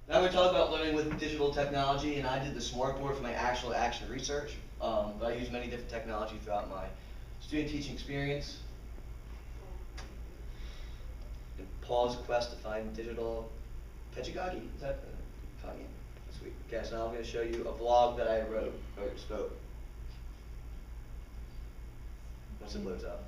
Now we're going to talk about learning with digital technology, and I did the smartboard for my actual action research, but I use many different technology throughout my student teaching experience. And Paul's quest to find digital pedagogy, is that Kanye? Sweet. Okay, so now I'm going to show you a vlog that I wrote, or spoke, once it loads up.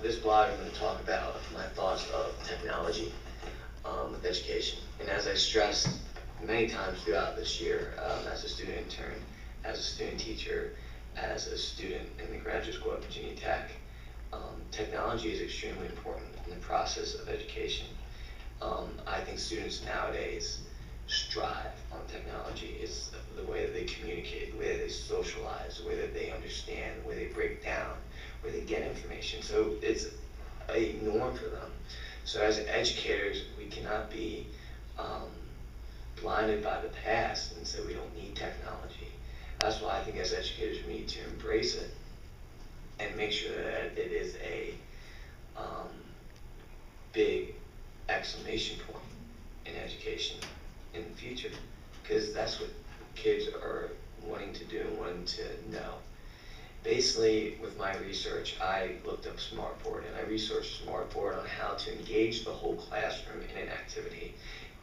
This blog, I'm going to talk about my thoughts of technology with education. And as I stressed many times throughout this year, as a student intern, as a student teacher, as a student in the graduate school at Virginia Tech, technology is extremely important in the process of education. I think students nowadays strive on technology. It's the way that they communicate, the way that they socialize, the way that they understand, the way they break down, where they get information. So it's a norm for them. So as educators, we cannot be blinded by the past and say we don't need technology. That's why I think as educators we need to embrace it and make sure that it is a big exclamation point in education in the future, because that's what kids are wanting to do and wanting to know. Basically, with my research, I looked up Smartboard and I researched Smartboard on how to engage the whole classroom in an activity.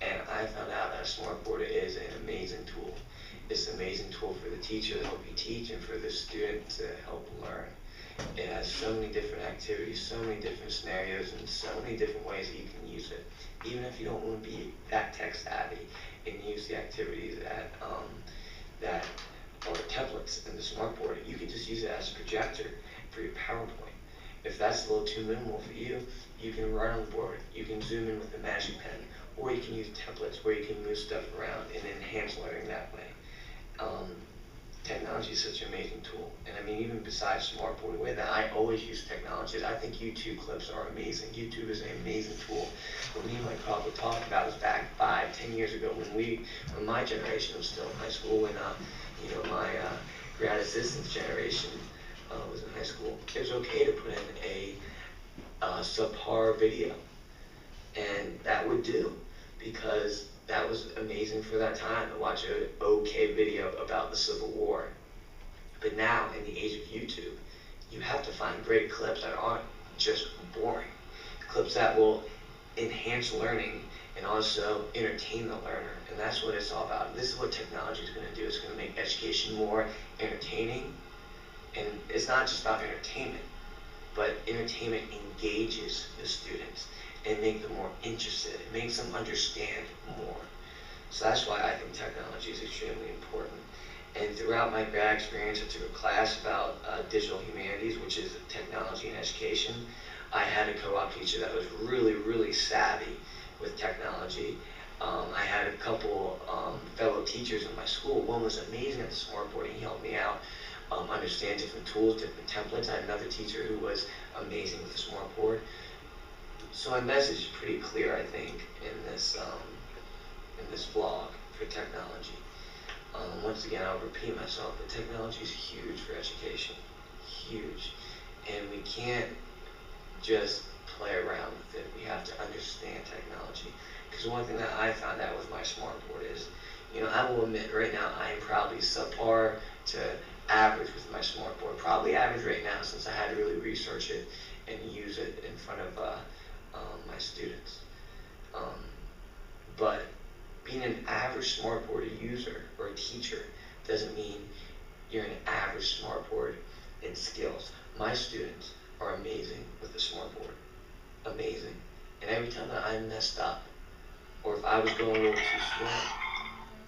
And I found out that Smartboard is an amazing tool. It's an amazing tool for the teacher to help you teach and for the student to help learn. It has so many different activities, so many different scenarios, and so many different ways that you can use it. Even if you don't want to be that tech savvy and use the activities that or templates in the smartboard, you can just use it as a projector for your PowerPoint. If that's a little too minimal for you, you can write on the board, you can zoom in with a magic pen, or you can use templates where you can move stuff around and enhance learning that way. Technology is such an amazing tool. And I mean, even besides Smartboard, the way that I always use technology is I think YouTube clips are amazing. YouTube is an amazing tool. What me and my colleague were talking about was back 5, 10 years ago when my generation was still in high school, when my grad assistants generation was in high school. It was okay to put in a subpar video, and that would do, because that was amazing for that time to watch an okay video about the Civil War. But now, in the age of YouTube, you have to find great clips that aren't just boring. Clips that will enhance learning and also entertain the learner. And that's what it's all about. And this is what technology is going to do. It's going to make education more entertaining. And it's not just about entertainment, but entertainment engages the students and make them more interested. It makes them understand more. So that's why I think technology is extremely important. And throughout my grad experience, I took a class about digital humanities, which is technology and education. I had a co-op teacher that was really, really savvy with technology. I had a couple fellow teachers in my school. One was amazing at the smartboard, and he helped me out understand different tools, different templates. I had another teacher who was amazing with the smartboard. So my message is pretty clear, I think, in this vlog for technology. Once again, I'll repeat myself, but technology is huge for education, huge. And we can't just play around with it. We have to understand technology. Because one thing that I found out with my smartboard is, I will admit right now I am probably subpar to average with my smartboard. Probably average right now, since I had to really research it and use it in front of my students. But being an average smartboard user or a teacher doesn't mean you're an average smartboard in skills. My students are amazing with the smartboard. Amazing. And every time that I messed up, or if I was going a little too slow,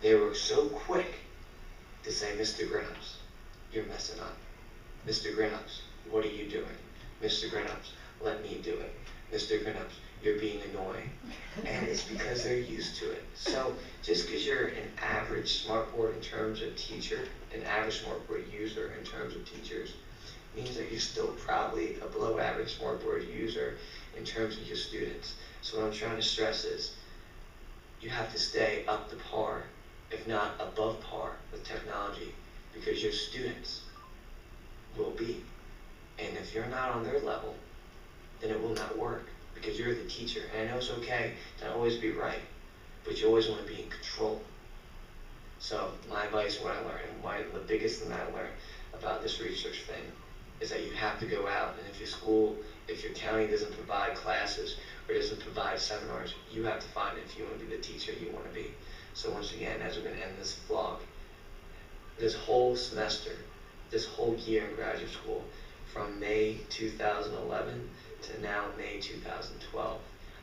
they were so quick to say, Mr. Grinups, you're messing up. Mr. Grinups, what are you doing? Mr. Grinups, let me do it. Mr. Grinups, you're being annoying. And it's because they're used to it. So just because you're an average smartboard in terms of teacher, an average smartboard user in terms of teachers, means that you're still probably a below average smartboard user in terms of your students. So what I'm trying to stress is, you have to stay up to par, if not above par, with technology, because your students will be. And if you're not on their level, then it will not work, because you're the teacher. And I know it's okay to not always be right, but you always want to be in control. So my advice, what I learned, and the biggest thing that I learned about this research thing, is that you have to go out, and if your school, if your county doesn't provide classes or doesn't provide seminars, you have to find it if you want to be the teacher you want to be. So once again, as we're going to end this vlog, this whole semester, this whole year in graduate school, from May 2011 to now May 2012,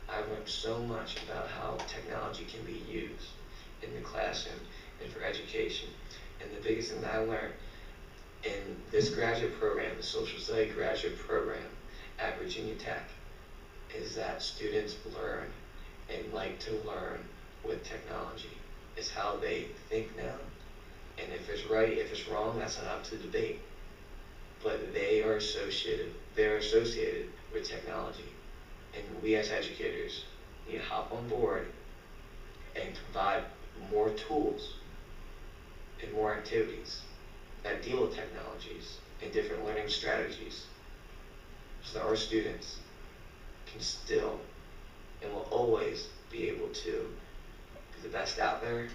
I've learned so much about how technology can be used in the classroom and for education. And the biggest thing that I learned in this graduate program, the Social Studies graduate program at Virginia Tech, is that students learn and like to learn with technology. It's how they think now. And if it's right, if it's wrong, that's not up to debate. But they're associated with technology. And we as educators need to hop on board and provide more tools and more activities that deal with technologies and different learning strategies, so that our students can still and will always be able to be the best out there,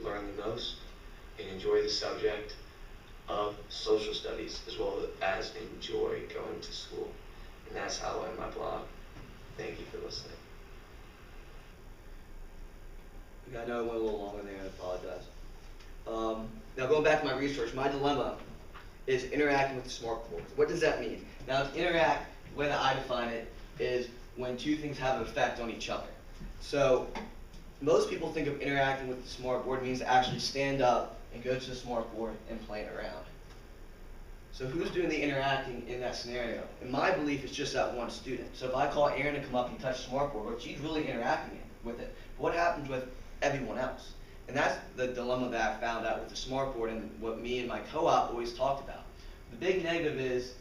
learn the most, and enjoy the subject of social studies, as well as enjoy going to school. And that's how I end my blog. Thank you for listening. I know it went a little longer there, I apologize. Now going back to my research, my dilemma is interacting with the smart boards. What does that mean? Now to interact, the way that I define it, is when two things have an effect on each other. So most people think of interacting with the smart board means to actually stand up and go to the smart board and play it around. So who's doing the interacting in that scenario? In my belief, it's just that one student. So if I call Erin to come up and touch the smart board, well, she's really interacting with it. But what happens with everyone else? And that's the dilemma that I found out with the smart board, and what me and my co-op always talked about. The big negative is,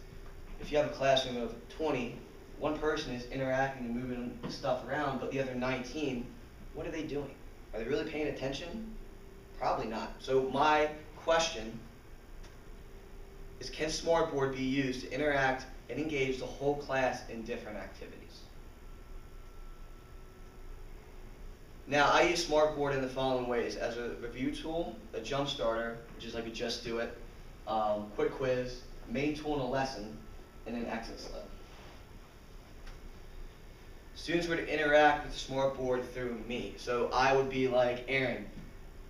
if you have a classroom of 20, one person is interacting and moving stuff around, but the other 19, what are they doing? Are they really paying attention? Probably not. So my question is, can Smartboard be used to interact and engage the whole class in different activities? Now, I use Smartboard in the following ways: as a review tool, a jump starter, which is like a just do it, quick quiz, main tool in a lesson, and an exit slip. Students would interact with the Smartboard through me. So I would be like, Erin,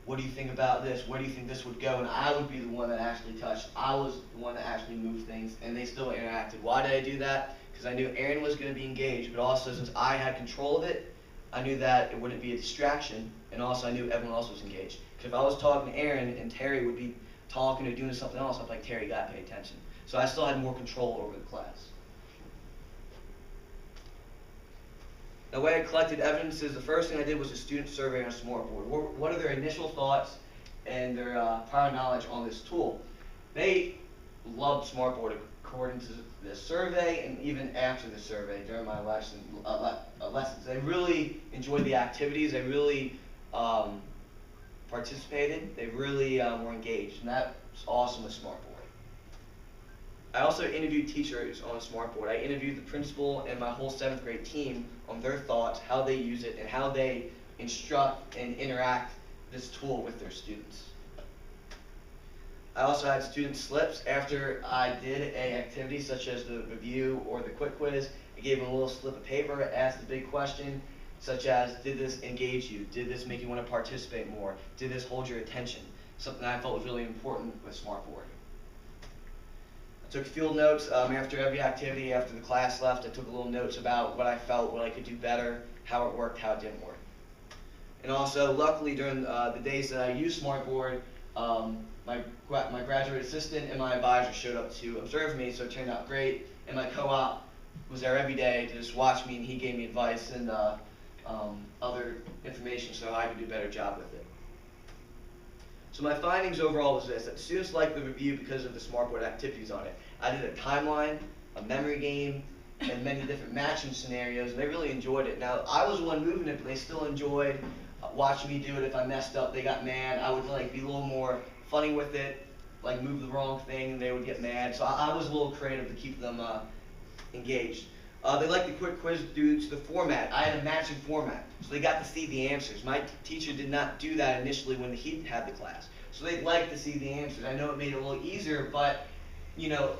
what do you think about this? Where do you think this would go? And I would be the one that actually touched. I was the one that actually moved things, and they still interacted. Why did I do that? Because I knew Erin was going to be engaged, but also since I had control of it, I knew that it wouldn't be a distraction, and also I knew everyone else was engaged. Because if I was talking to Erin and Terry would be talking or doing something else, I'd be like, Terry, you gotta pay attention. So I still had more control over the class. The way I collected evidence is, the first thing I did was a student survey on Smartboard. What are their initial thoughts and their prior knowledge on this tool? They loved Smartboard according to the survey, and even after the survey during my lessons. They really enjoyed the activities. They really participated. They really were engaged, and that was awesome with Smartboard. I also interviewed teachers on Smartboard. I interviewed the principal and my whole 7th grade team on their thoughts, how they use it, and how they instruct and interact this tool with their students. I also had student slips. After I did an activity such as the review or the quick quiz, I gave them a little slip of paper, asked a big question, such as, did this engage you? Did this make you want to participate more? Did this hold your attention? Something I felt was really important with Smartboard. I took field notes after every activity. After the class left, I took a little notes about what I felt, what I could do better, how it worked, how it didn't work. And also, luckily, during the days that I used Smartboard, my graduate assistant and my advisor showed up to observe me, so it turned out great. And my co-op was there every day to just watch me, and he gave me advice and other information so I could do a better job with it. So my findings overall was this: that students liked the review because of the Smartboard activities on it. I did a timeline, a memory game, and many different matching scenarios, and they really enjoyed it. Now, I was the one moving it, but they still enjoyed watching me do it. If I messed up, they got mad. I would like be a little more funny with it, like move the wrong thing, and they would get mad. So I was a little creative to keep them engaged. They liked the quick quiz due to the format. I had a matching format, so they got to see the answers. My teacher did not do that initially when he had the class, so they liked to see the answers. I know it made it a little easier, but you know,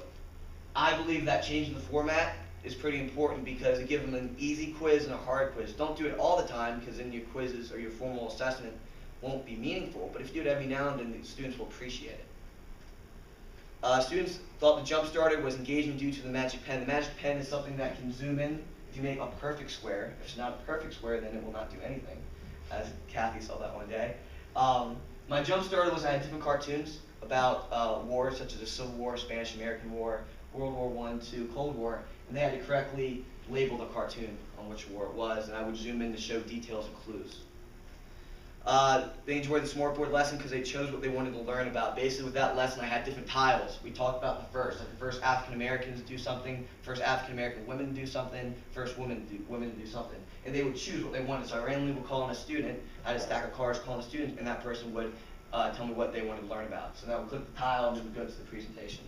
I believe that changing the format is pretty important because it gives them an easy quiz and a hard quiz. Don't do it all the time because then your quizzes or your formal assessment won't be meaningful, but if you do it every now and then, the students will appreciate it. Students thought the jump starter was engaging due to the magic pen. The magic pen is something that can zoom in if you make a perfect square. If it's not a perfect square, then it will not do anything, as Kathy saw that one day. My jump starter was I had different cartoons about wars such as the Civil War, Spanish-American War, World War I, II, Cold War, and they had to correctly label the cartoon on which war it was, and I would zoom in to show details and clues. They enjoyed the Smartboard lesson because they chose what they wanted to learn about. Basically, with that lesson, I had different tiles. We talked about the first, like the first African Americans to do something, first African American women to do something, first women to do something, and they would choose what they wanted. So I randomly would call on a student, I had a stack of cards calling a student, and that person would tell me what they wanted to learn about. So then I would click the tile and we would go to the presentation.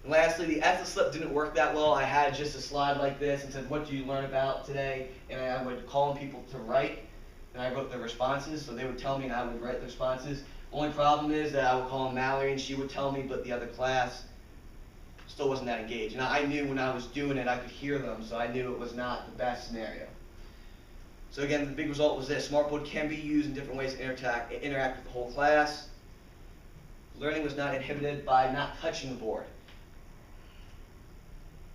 And lastly, the essay slip didn't work that well. I had just a slide like this and said, "What do you learn about today?" And I would call on people to write. And I wrote the responses, so they would tell me and I would write the responses. Only problem is that I would call on Mallory and she would tell me, but the other class still wasn't that engaged. And I knew when I was doing it, I could hear them, so I knew it was not the best scenario. So again, the big result was this: Smartboard can be used in different ways to interact with the whole class. Learning was not inhibited by not touching the board.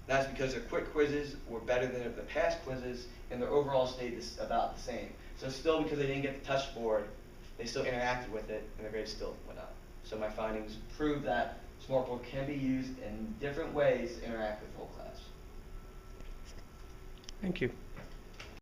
That's because their quick quizzes were better than the past quizzes, and their overall stayed about the same. So still, because they didn't get to touch the board, they still interacted with it, and their grades still went up. So my findings prove that Smartboard can be used in different ways to interact with the whole class. Thank you.